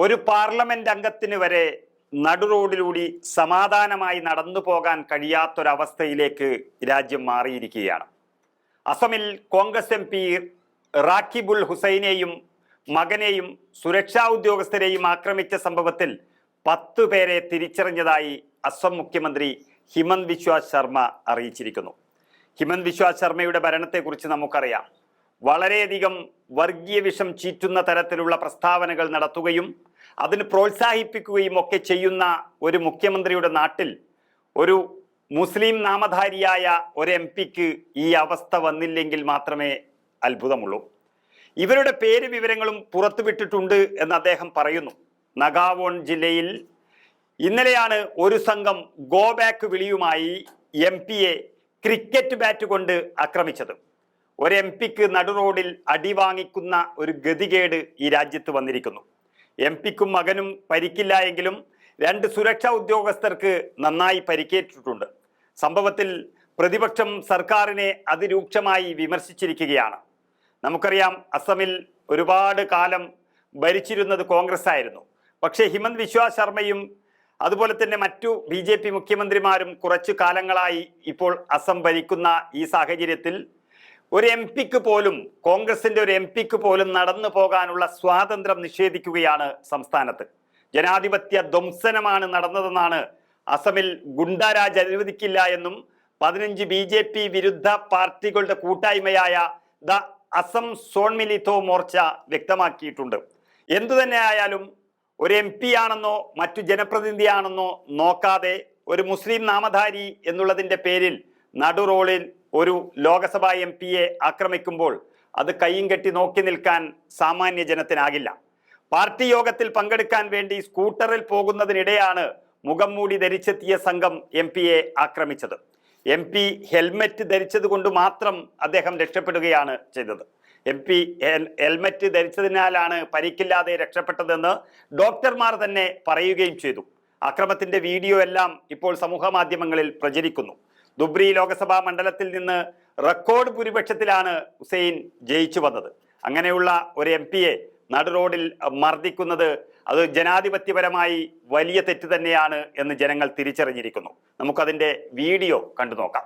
ഒരു പാർലമെന്റ് അംഗത്തിന് വരെ നടുറോഡിലൂടെ സമാധാനമായി നടന്നു പോകാൻ കഴിയാത്തൊരവസ്ഥയിലേക്ക് രാജ്യം മാറിയിരിക്കുകയാണ്. അസമിൽ കോൺഗ്രസ് MP റാക്കിബുൽ ഹുസൈനെയും മകനെയും സുരക്ഷാ ഉദ്യോഗസ്ഥരെയും ആക്രമിച്ച സംഭവത്തിൽ 10 പേരെ തിരിച്ചറിഞ്ഞതായി അസം മുഖ്യമന്ത്രി ഹിമന്ത് ബിശ്വ ശർമ്മ അറിയിച്ചിരിക്കുന്നു. ഹിമന്ത് ബിശ്വ ശർമ്മയുടെ ഭരണത്തെക്കുറിച്ച് നമുക്കറിയാം. വളരെയധികം വർഗീയ വിഷം ചീറ്റുന്ന തരത്തിലുള്ള പ്രസ്താവനകൾ നടത്തുകയും അതിന് പ്രോത്സാഹിപ്പിക്കുകയും ഒക്കെ ചെയ്യുന്ന ഒരു മുഖ്യമന്ത്രിയുടെ നാട്ടിൽ ഒരു മുസ്ലിം നാമധാരിയായ ഒരു MP-ക്ക് ഈ അവസ്ഥ വന്നില്ലെങ്കിൽ മാത്രമേ അത്ഭുതമുള്ളൂ. ഇവരുടെ പേര് വിവരങ്ങളും പുറത്തുവിട്ടിട്ടുണ്ട് എന്ന് അദ്ദേഹം പറയുന്നു. നഗാവോൺ ജില്ലയിൽ ഇന്നലെയാണ് ഒരു സംഘം ഗോ ബാക്ക് വിളിയുമായി MP-യെ ക്രിക്കറ്റ് ബാറ്റ് കൊണ്ട് ആക്രമിച്ചത്. ഒരു MP-ക്ക് നടുറോഡിൽ അടി വാങ്ങിക്കുന്ന ഒരു ഗതികേട് ഈ രാജ്യത്ത് വന്നിരിക്കുന്നു. MP-ക്കും മകനും പരിക്കില്ല എങ്കിലും 2 സുരക്ഷാ ഉദ്യോഗസ്ഥർക്ക് നന്നായി പരിക്കേറ്റിട്ടുണ്ട്. സംഭവത്തിൽ പ്രതിപക്ഷം സർക്കാരിനെ അതിരൂക്ഷമായി വിമർശിച്ചിരിക്കുകയാണ്. നമുക്കറിയാം, അസമിൽ ഒരുപാട് കാലം ഭരിച്ചിരുന്നത് കോൺഗ്രസ് ആയിരുന്നു. പക്ഷേ ഹിമന്ത് ബിശ്വ ശർമ്മയും അതുപോലെ തന്നെ മറ്റു BJP മുഖ്യമന്ത്രിമാരും കുറച്ചു കാലങ്ങളായി ഇപ്പോൾ അസം ഭരിക്കുന്ന ഈ സാഹചര്യത്തിൽ ഒരു MP-ക്ക് പോലും, കോൺഗ്രസിന്റെ ഒരു MP-ക്ക് പോലും നടന്നു പോകാനുള്ള സ്വാതന്ത്ര്യം നിഷേധിക്കുകയാണ് സംസ്ഥാനത്ത്. ജനാധിപത്യ ധ്വംസനമാണ് നടന്നതെന്നാണ് അസമിൽ ഗുണ്ടാരാജ് അനുവദിക്കില്ല എന്നും 15 BJP വിരുദ്ധ പാർട്ടികളുടെ കൂട്ടായ്മയായ ദ അസം സോൺമിലിതോ മോർച്ച വ്യക്തമാക്കിയിട്ടുണ്ട്. എന്തുതന്നെ ആയാലും ഒരു MP ആണെന്നോ മറ്റു ജനപ്രതിനിധിയാണെന്നോ നോക്കാതെ ഒരു മുസ്ലിം നാമധാരി എന്നുള്ളതിൻ്റെ പേരിൽ നടുറോഡിൽ ഒരു ലോകസഭാ MP-യെ ആക്രമിക്കുമ്പോൾ അത് കയ്യും കെട്ടി നോക്കി നിൽക്കാൻ സാമാന്യ ജനത്തിനാകില്ല. പാർട്ടി യോഗത്തിൽ പങ്കെടുക്കാൻ വേണ്ടി സ്കൂട്ടറിൽ പോകുന്നതിനിടെയാണ് മുഖം മൂടി ധരിച്ചെത്തിയ സംഘം MP-യെ ആക്രമിച്ചത്. MP ഹെൽമെറ്റ് ധരിച്ചത് കൊണ്ട് മാത്രം അദ്ദേഹം രക്ഷപ്പെടുകയാണ് ചെയ്തത്. MP ഹെൽമെറ്റ് ധരിച്ചതിനാലാണ് പരിക്കില്ലാതെ രക്ഷപ്പെട്ടതെന്ന് ഡോക്ടർമാർ തന്നെ പറയുകയും ചെയ്തു. അക്രമത്തിന്റെ വീഡിയോ എല്ലാം ഇപ്പോൾ സമൂഹ മാധ്യമങ്ങളിൽ പ്രചരിക്കുന്നു. ദുബ്രി ലോകസഭാ മണ്ഡലത്തിൽ നിന്ന് റെക്കോർഡ് ഭൂരിപക്ഷത്തിലാണ് ഹുസൈൻ ജയിച്ചു വന്നത്. അങ്ങനെയുള്ള ഒരു MP-യെ നടുറോഡിൽ മർദ്ദിക്കുന്നത് അത് ജനാധിപത്യപരമായി വലിയ തെറ്റ് തന്നെയാണ് എന്ന് ജനങ്ങൾ തിരിച്ചറിഞ്ഞിരിക്കുന്നു. നമുക്കതിൻ്റെ വീഡിയോ കണ്ടു നോക്കാം.